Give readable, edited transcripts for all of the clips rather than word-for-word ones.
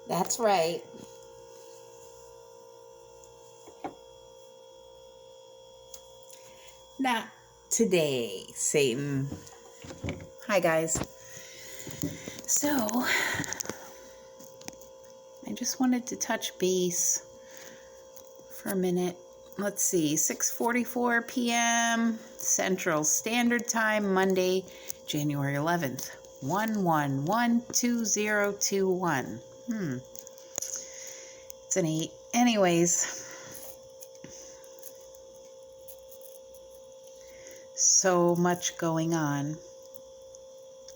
That's right. Not today, Satan. Hi, guys. So, I just wanted to touch base for a minute. Let's see, 6:44 p.m. Central Standard Time, Monday, January 11th. 1112021. It's an 8. Anyways, so much going on.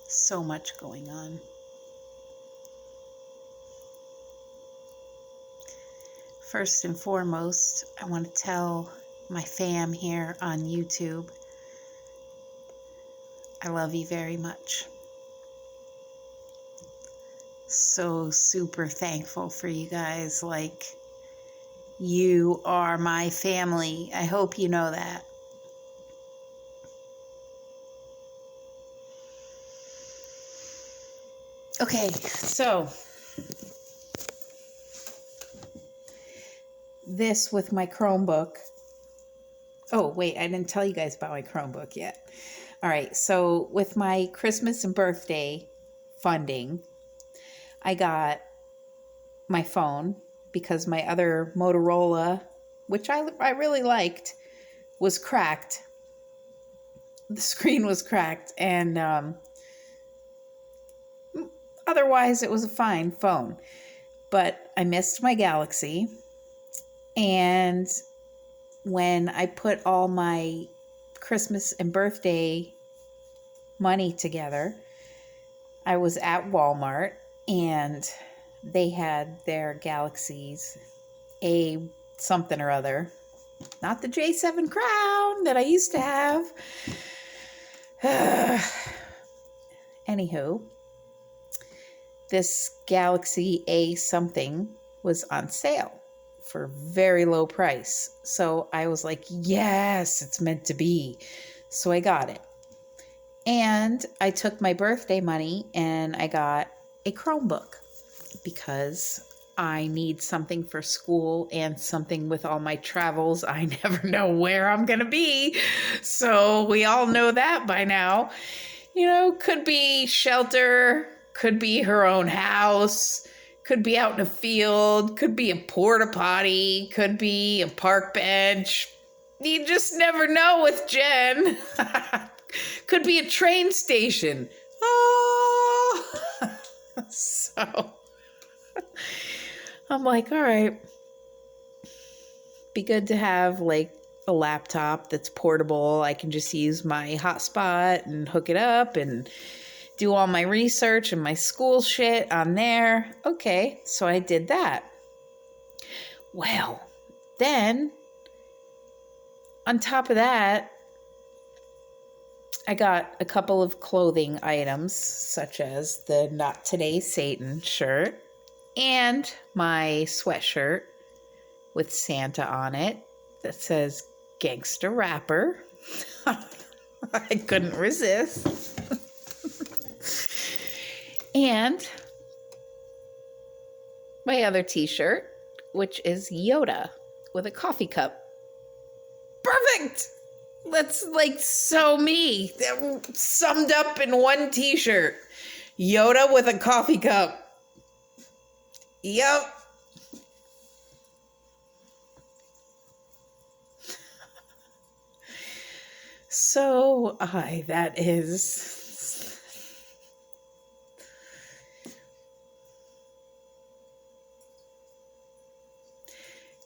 So much going on. First and foremost, I want to tell my fam here on YouTube, I love you very much. So super thankful for you guys. Like, you are my family. I hope you know that. Okay, so this with my Chromebook. Oh, wait, I didn't tell you guys about my Chromebook yet. All right, so with my Christmas and birthday funding, I got my phone because my other Motorola, which I really liked, was cracked. The screen was cracked, and otherwise it was a fine phone. But I missed my Galaxy, and when I put all my Christmas and birthday money together, I was at Walmart, and they had their Galaxies A something or other. Not the J7 Crown that I used to have. Anywho, this Galaxy A something was on sale for a very low price. So I was like, yes, it's meant to be. So I got it. And I took my birthday money and I got a Chromebook because I need something for school and something with all my travels. I never know where I'm going to be. So we all know that by now. You know, could be shelter, could be her own house, could be out in a field, could be a porta potty, could be a park bench. You just never know with Jen. Could be a train station. Oh! So I'm like, all right, be good to have like a laptop that's portable. I can just use my hotspot and hook it up and do all my research and my school shit on there. Okay, so I did that. Well, then on top of that, I got a couple of clothing items, such as the Not Today Satan shirt and my sweatshirt with Santa on it that says Gangster Rapper. I couldn't resist. And my other t-shirt, which is Yoda with a coffee cup. Perfect! That's like so me. Summed up in one t-shirt. Yoda with a coffee cup. Yep. So, that is...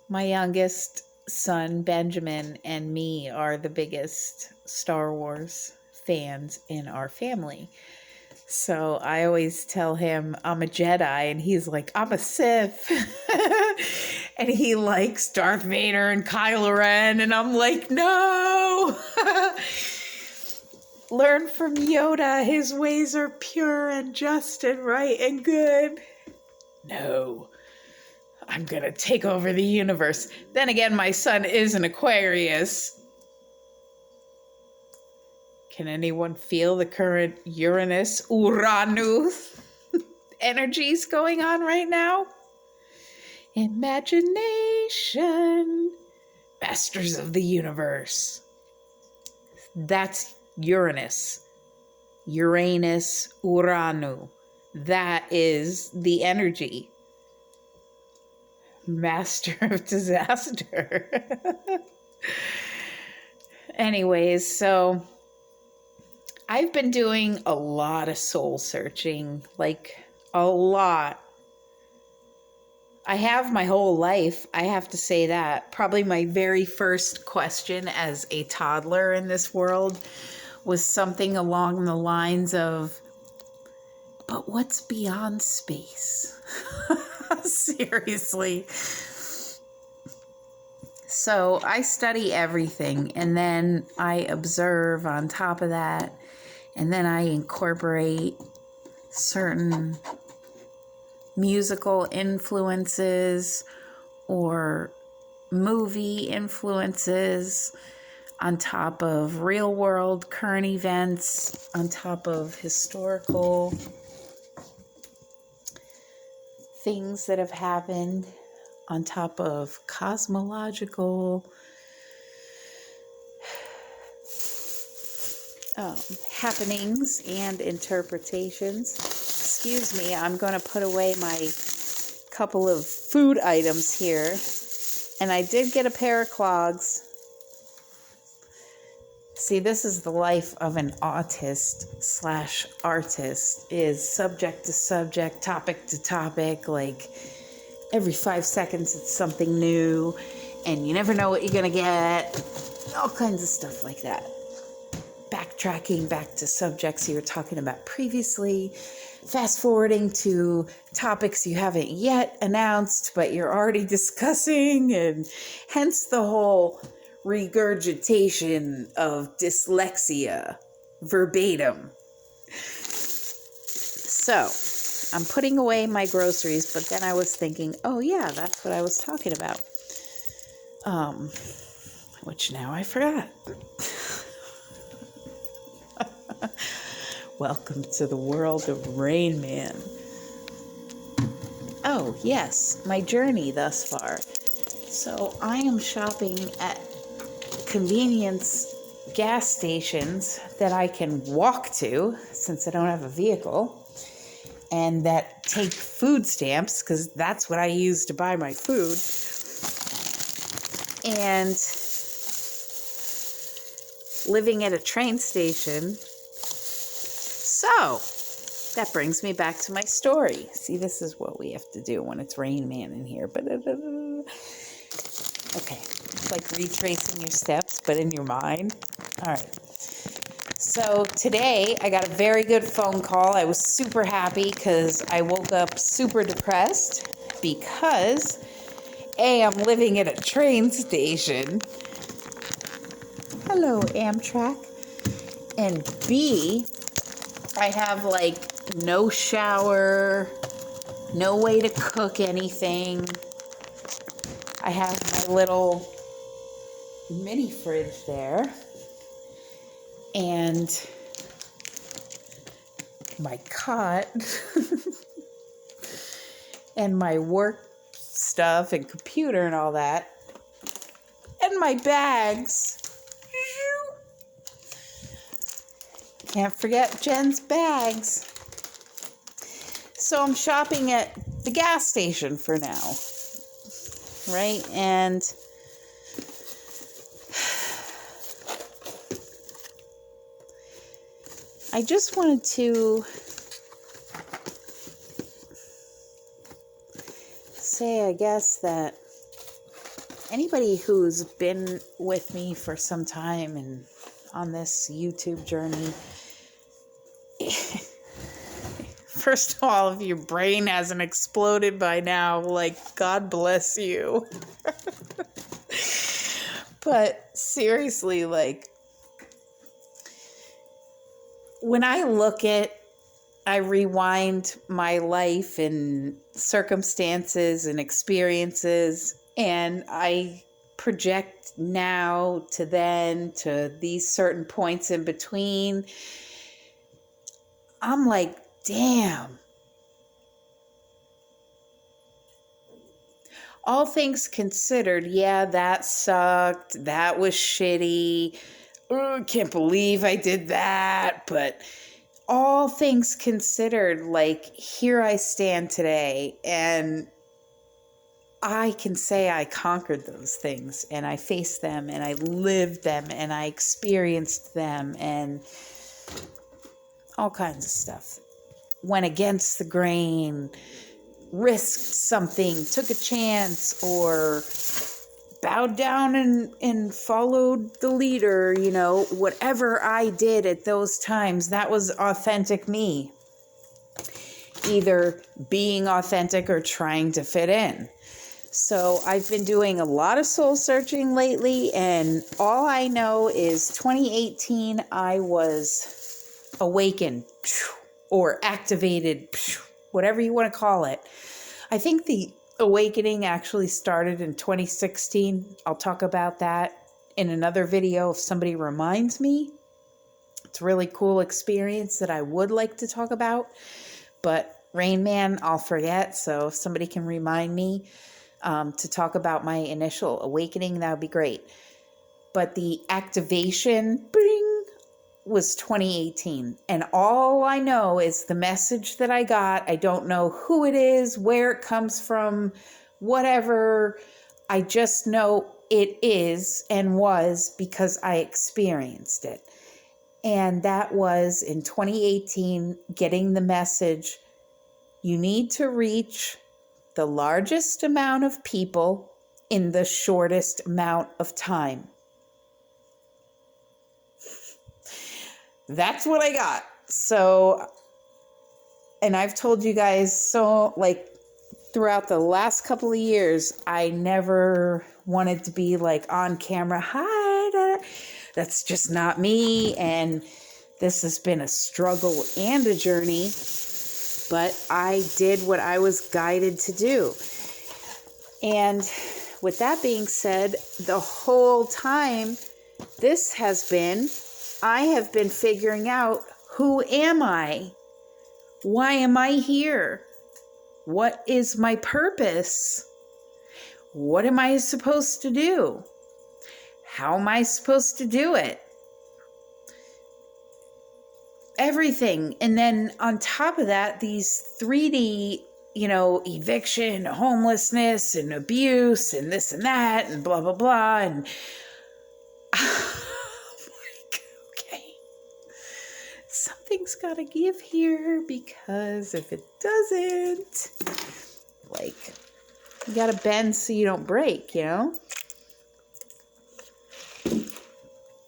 My youngest son, Benjamin, and me are the biggest Star Wars fans in our family. So I always tell him I'm a Jedi, and he's like, I'm a Sith. And he likes Darth Vader and Kylo Ren, and I'm like, no! Learn from Yoda. His ways are pure and just and right and good. No. I'm going to take over the universe. Then again, my son is an Aquarius. Can anyone feel the current Uranus energies going on right now. Imagination, masters of the universe. That's Uranus. Uranus, Uranu. That is the energy. Master of disaster. Anyways, so I've been doing a lot of soul searching, like a lot. I have my whole life, I have to say that. Probably my very first question as a toddler in this world was something along the lines of, but what's beyond space? Seriously. So I study everything, and then I observe on top of that, and then I incorporate certain musical influences or movie influences on top of real world current events, on top of historical things that have happened, on top of cosmological happenings and interpretations. Excuse me, I'm going to put away my couple of food items here. And I did get a pair of clogs. See, this is the life of an autist/artist, is subject to subject, topic to topic, like every 5 seconds it's something new, and you never know what you're going to get, all kinds of stuff like that. Backtracking back to subjects you were talking about previously, fast forwarding to topics you haven't yet announced, but you're already discussing, and hence the whole regurgitation of dyslexia verbatim. So I'm putting away my groceries, but then I was thinking, oh yeah, that's what I was talking about. Which now I forgot. Welcome to the world of Rain Man. Oh yes, my journey thus far. So I am shopping at convenience gas stations that I can walk to, since I don't have a vehicle, and that take food stamps, because that's what I use to buy my food. And living at a train station. So that brings me back to my story. See, this is what we have to do when it's Rain Man in here. Okay, it's like retracing your steps, but in your mind. All right. So today I got a very good phone call. I was super happy because I woke up super depressed because A, I'm living at a train station. Hello, Amtrak. And B, I have like no shower, no way to cook anything. I have my little mini fridge there, and my cot, and my work stuff and computer and all that, and my bags. Can't forget Jen's bags. So I'm shopping at the gas station for now. Right? And I just wanted to say, I guess, that anybody who's been with me for some time and on this YouTube journey, first of all, if your brain hasn't exploded by now, like, God bless you. But seriously, like, when I rewind my life and circumstances and experiences, and I project now to then to these certain points in between, I'm like, damn, all things considered, yeah, that sucked. That was shitty. Oh, I can't believe I did that. But all things considered, like, here I stand today, and I can say I conquered those things, and I faced them, and I lived them, and I experienced them, and all kinds of stuff. Went against the grain, risked something, took a chance, or bowed down and followed the leader. You know, whatever I did at those times, that was authentic me. Either being authentic or trying to fit in. So I've been doing a lot of soul searching lately, and all I know is 2018, I was awakened or activated, whatever you want to call it. I think the awakening actually started in 2016. I'll talk about that in another video if somebody reminds me. It's a really cool experience that I would like to talk about, but Rain Man, I'll forget. So if somebody can remind me to talk about my initial awakening, that would be great. But the activation, bing, was 2018. And all I know is the message that I got. I don't know who it is, where it comes from, whatever. I just know it is and was because I experienced it. And that was in 2018, getting the message, you need to reach the largest amount of people in the shortest amount of time. That's what I got. So, and I've told you guys, so like throughout the last couple of years, I never wanted to be like on camera. Hi, that's just not me. And this has been a struggle and a journey, but I did what I was guided to do. And with that being said, the whole time I have been figuring out, who am I? Why am I here? What is my purpose? What am I supposed to do? How am I supposed to do it? Everything. And then on top of that, these 3D, eviction, homelessness, and abuse, and this and that, and blah, blah, blah. And something's got to give here, because if it doesn't, you got to bend so you don't break,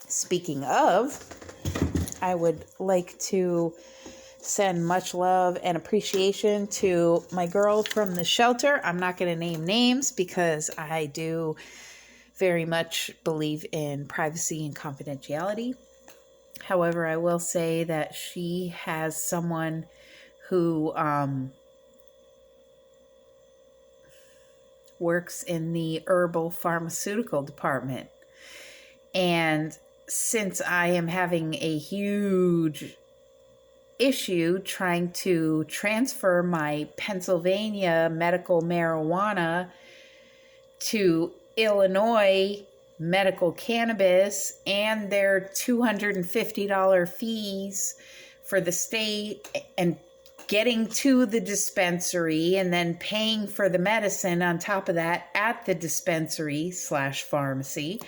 Speaking of, I would like to send much love and appreciation to my girl from the shelter. I'm not going to name names because I do very much believe in privacy and confidentiality. However, I will say that she has someone who works in the herbal pharmaceutical department. And since I am having a huge issue trying to transfer my Pennsylvania medical marijuana to Illinois medical cannabis, and their $250 fees for the state, and getting to the dispensary and then paying for the medicine on top of that at the dispensary/pharmacy,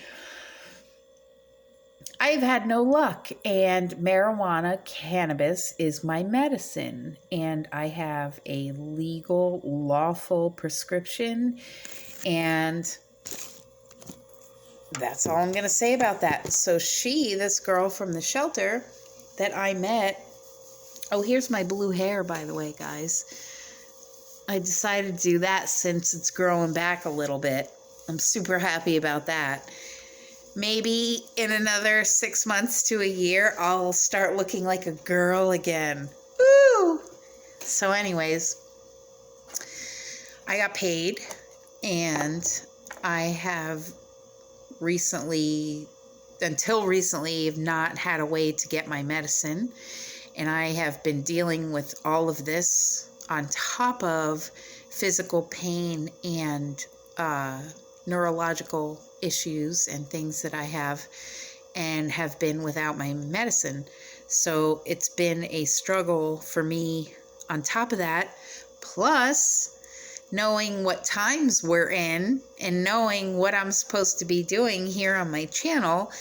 I've had no luck. And marijuana, cannabis, is my medicine, and I have a legal, lawful prescription, and that's all I'm going to say about that. So this girl from the shelter that I met, here's my blue hair, by the way, guys. I decided to do that since it's growing back a little bit. I'm super happy about that. Maybe in another 6 months to a year, I'll start looking like a girl again. Woo! So anyways, I got paid, and I have until recently, have not had a way to get my medicine. And I have been dealing with all of this on top of physical pain and neurological issues and things that I have, and have been without my medicine. So it's been a struggle for me on top of that, plus knowing what times we're in and knowing what I'm supposed to be doing here on my channel.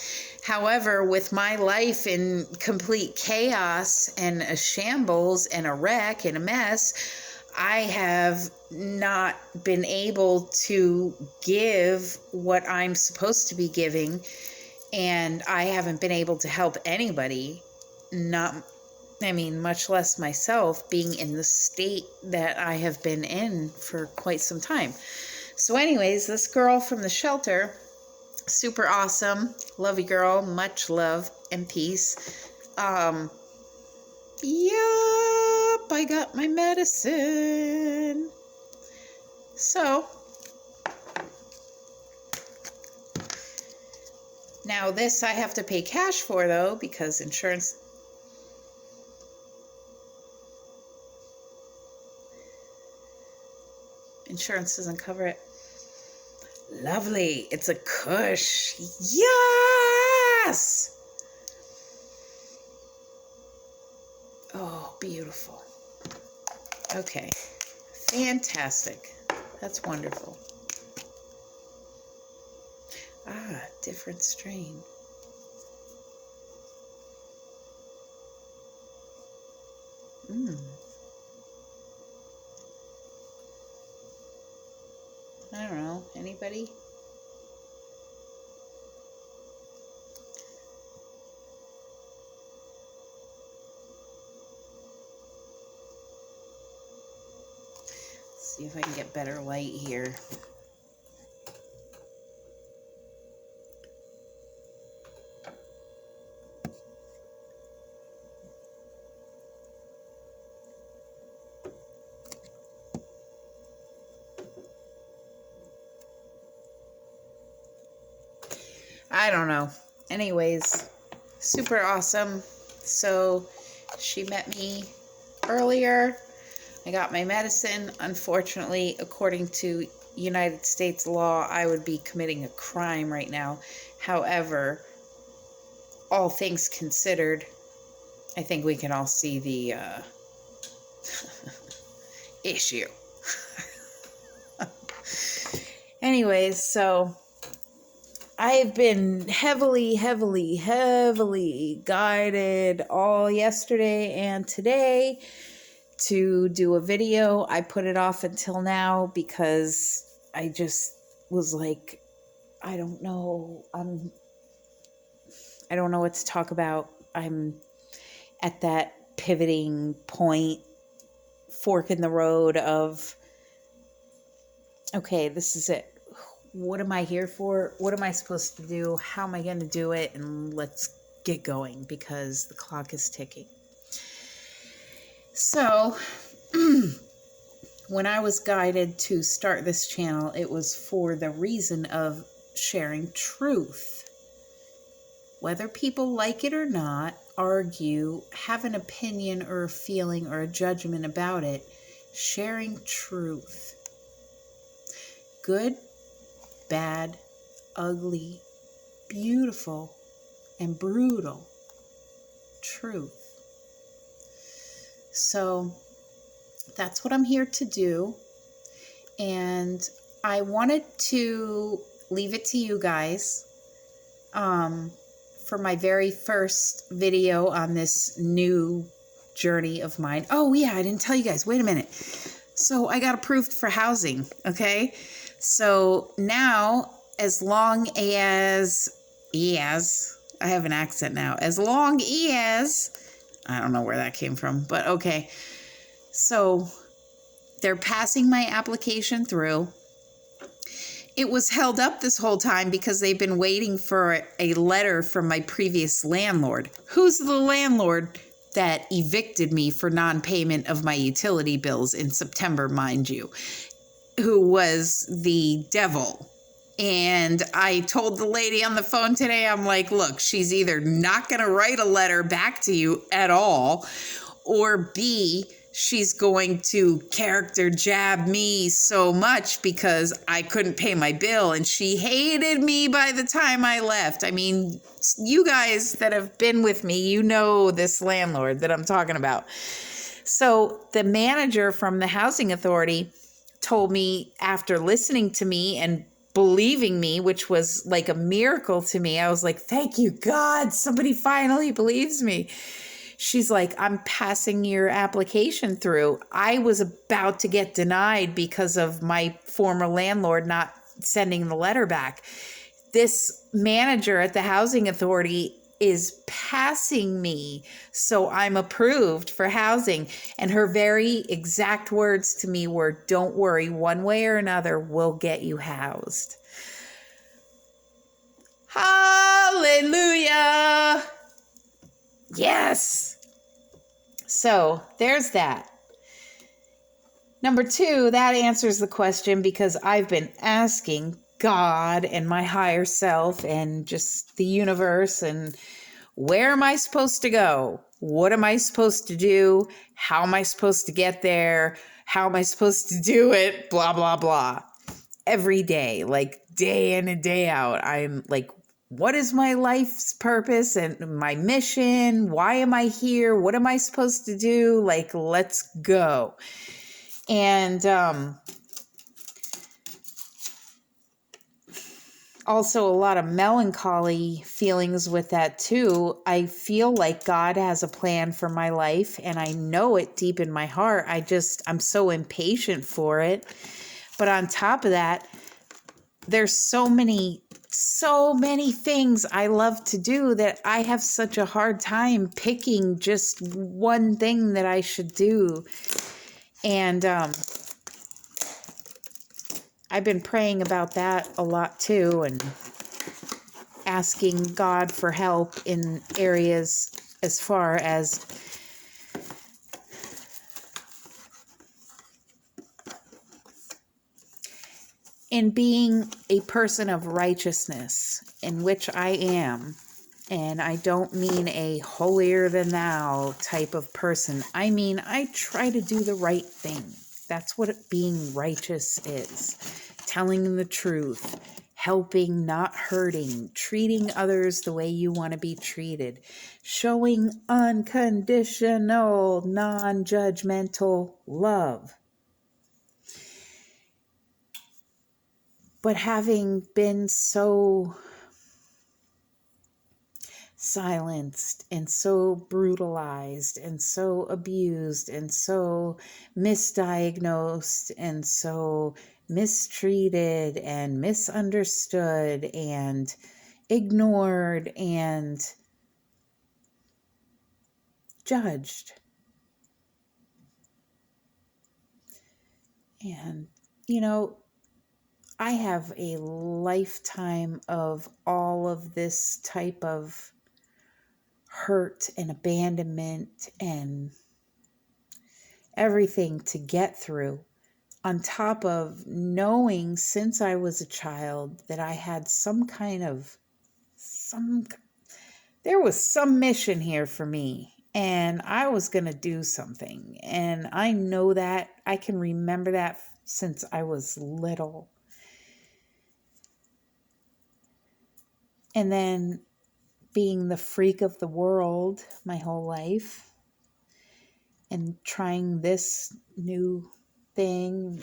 However, with my life in complete chaos and a shambles and a wreck and a mess, I have not been able to give what I'm supposed to be giving, and I haven't been able to help anybody, much less myself, being in the state that I have been in for quite some time. So anyways, this girl from the shelter, super awesome, lovey girl, much love and peace. Yup, I got my medicine. So, now this I have to pay cash for though, because insurance doesn't cover it. Lovely. It's a Kush. Yes! Oh, beautiful. Okay. Fantastic. That's wonderful. Ah, different strain. I don't know. Anybody? Let's see if I can get better light here. I don't know. Anyways, super awesome. So she met me earlier. I got my medicine. Unfortunately, according to United States law, I would be committing a crime right now. However, all things considered, I think we can all see the issue. Anyways, so I've been heavily guided all yesterday and today to do a video. I put it off until now because I just was like, I don't know what to talk about. I'm at that pivoting point, fork in the road of, okay, this is it. What am I here for? What am I supposed to do? How am I going to do it? And let's get going because the clock is ticking. So, when I was guided to start this channel, it was for the reason of sharing truth. Whether people like it or not, argue, have an opinion or a feeling or a judgment about it, sharing truth. Good, bad, ugly, beautiful, and brutal truth. So that's what I'm here to do. And I wanted to leave it to you guys for my very first video on this new journey of mine. Oh yeah, I didn't tell you guys. Wait a minute. So I got approved for housing, okay? So now, as long as, I have an accent now, as long as, I don't know where that came from, but okay. So they're passing my application through. It was held up this whole time because they've been waiting for a letter from my previous landlord. Who's the landlord that evicted me for non-payment of my utility bills in September, mind you? Who was the devil. And I told the lady on the phone today, I'm like, look, she's either not going to write a letter back to you at all, or B, she's going to character jab me so much because I couldn't pay my bill, and she hated me by the time I left. I mean, you guys that have been with me, you know this landlord that I'm talking about. So the manager from the housing authority told me, after listening to me and believing me, which was like a miracle to me, I was like, thank you, God, somebody finally believes me. She's like, I'm passing your application through. I was about to get denied because of my former landlord not sending the letter back. This manager at the housing authority is passing me, so I'm approved for housing. And her very exact words to me were, don't worry, one way or another, we'll get you housed. Hallelujah! Yes! So there's that. Number 2, that answers the question, because I've been asking God and my higher self and just the universe, and where am I supposed to go? What am I supposed to do? How am I supposed to get there? How am I supposed to do it? Blah, blah, blah. Every day, like day in and day out, I'm like, what is my life's purpose and my mission? Why am I here? What am I supposed to do? Like, let's go. And also a lot of melancholy feelings with that too. I feel like God has a plan for my life, and I know it deep in my heart. I'm so impatient for it. But on top of that, there's so many things I love to do that I have such a hard time picking just one thing that I should do. And I've been praying about that a lot too, and asking God for help in areas as far as in being a person of righteousness, in which I am. And I don't mean a holier than thou type of person. I mean, I try to do the right thing. That's what being righteous is. Telling the truth, helping, not hurting, treating others the way you want to be treated, showing unconditional, non-judgmental love. But having been so silenced and so brutalized and so abused and so misdiagnosed and so mistreated and misunderstood and ignored and judged. And, I have a lifetime of all of this type of hurt and abandonment and everything to get through, on top of knowing since I was a child that I had there was some mission here for me, and I was going to do something. And I know that. I can remember that since I was little. And then being the freak of the world my whole life and trying this new thing,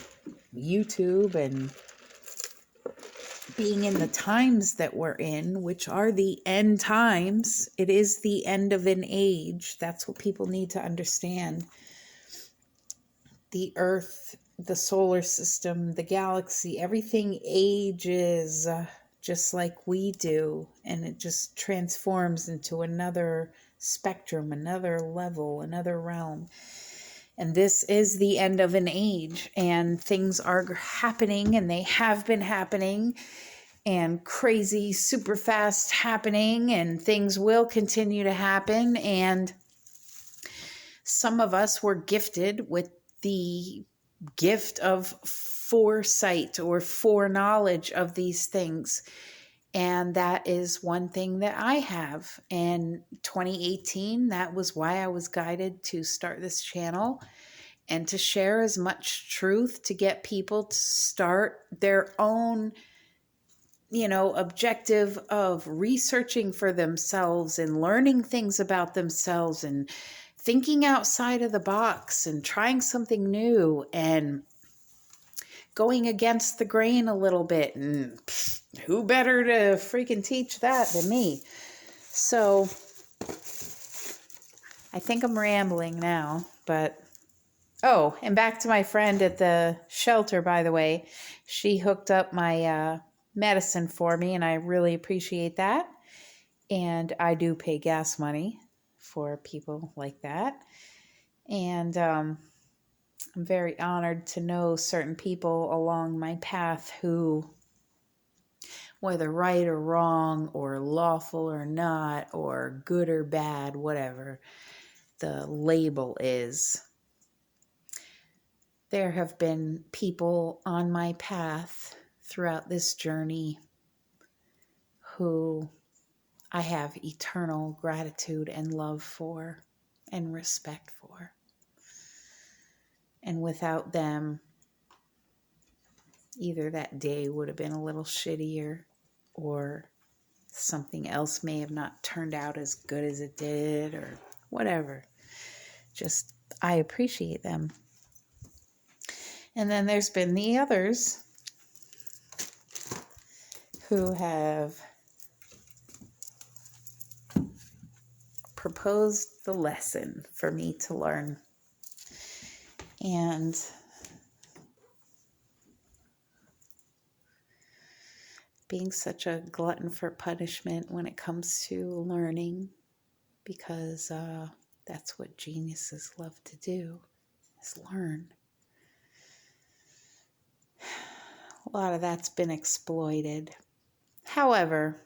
YouTube, and being in the times that we're in, which are the end times. It is the end of an age. That's what people need to understand. The earth, the solar system, the galaxy, everything ages just like we do, and it just transforms into another spectrum, another level, another realm. And this is the end of an age, and things are happening, and they have been happening, and crazy, super fast happening, and things will continue to happen. And some of us were gifted with the gift of foresight or foreknowledge of these things. And that is one thing that I have. And 2018, that was why I was guided to start this channel. and to share as much truth to get people to start their own, objective of researching for themselves and learning things about themselves and thinking outside of the box and trying something new and going against the grain a little bit. And who better to freaking teach that than me? So I think I'm rambling now, but oh, and back to my friend at the shelter, by the way. She hooked up my medicine for me, and I really appreciate that. And I do pay gas money for people like that. And I'm very honored to know certain people along my path who, whether right or wrong, or lawful or not, or good or bad, whatever the label is, there have been people on my path throughout this journey who I have eternal gratitude and love for and respect for. And without them, either that day would have been a little shittier, or something else may have not turned out as good as it did, or whatever. Just, I appreciate them. And then there's been the others who have proposed the lesson for me to learn. And being such a glutton for punishment when it comes to learning, because that's what geniuses love to do, is learn. A lot of that's been exploited. However,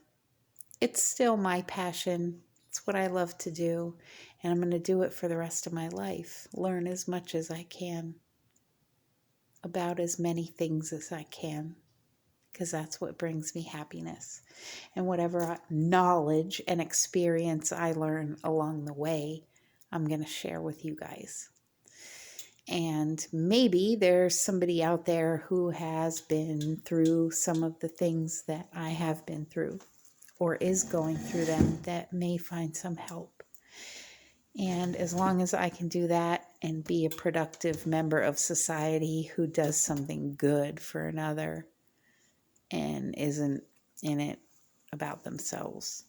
it's still my passion. It's what I love to do, and I'm going to do it for the rest of my life. Learn as much as I can about as many things as I can, because that's what brings me happiness. And whatever knowledge and experience I learn along the way, I'm going to share with you guys. And maybe there's somebody out there who has been through some of the things that I have been through, or is going through them, that may find some help. And as long as I can do that and be a productive member of society who does something good for another and isn't in it about themselves,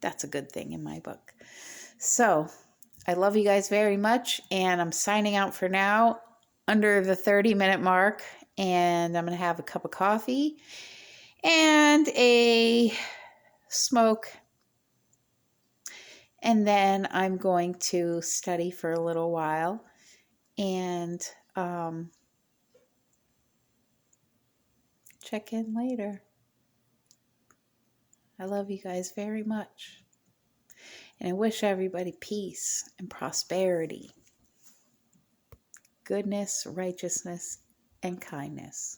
that's a good thing in my book. So I love you guys very much, and I'm signing out for now, under the 30-minute mark, and I'm going to have a cup of coffee and a smoke, and then I'm going to study for a little while, and check in later. I love you guys very much. And I wish everybody peace and prosperity, goodness, righteousness, and kindness.